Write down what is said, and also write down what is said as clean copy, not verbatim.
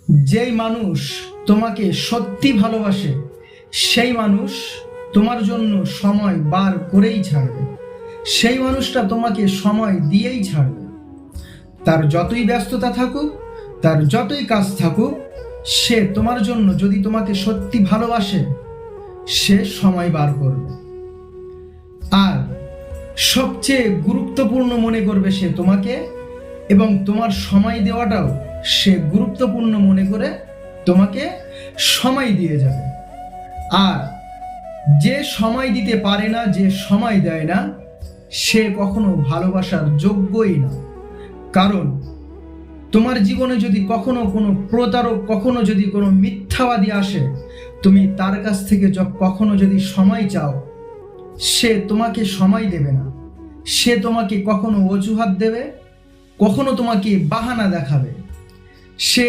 যেই মানুষ তোমাকে সত্যি ভালোবাসে সেই মানুষ তোমার জন্য সময় বার করেই ছাড়বে। সেই মানুষটা তোমাকে সময় দিয়েই ছাড়বে। তার যতই ব্যস্ততা থাকুক, তার যতই কাজ থাকুক, সে তোমার জন্য যদি তোমাকে সত্যি ভালোবাসে সে সময় বার করবে। আর সবচেয়ে গুরুত্বপূর্ণ মনে করবে সে তোমাকে, এবং তোমার সময় দেওয়াটাও সে গুরুত্বপূর্ণ মনে করে তোমাকে সময় দিয়ে যাবে। আর যে সময় দিতে পারে না, যে সময় দেয় না, সে কখনো ভালোবাসার যোগ্যই না। কারণ তোমার জীবনে যদি কখনো কোনো প্রতারক, কখনো যদি কোনো মিথ্যাবাদী আসে, তুমি তার কাছ থেকে কখনো যদি সময় চাও, সে তোমাকে সময় দেবে না। সে তোমাকে কখনো অজুহাত দেবে, কখনো তোমাকে বাহানা দেখাবে। সে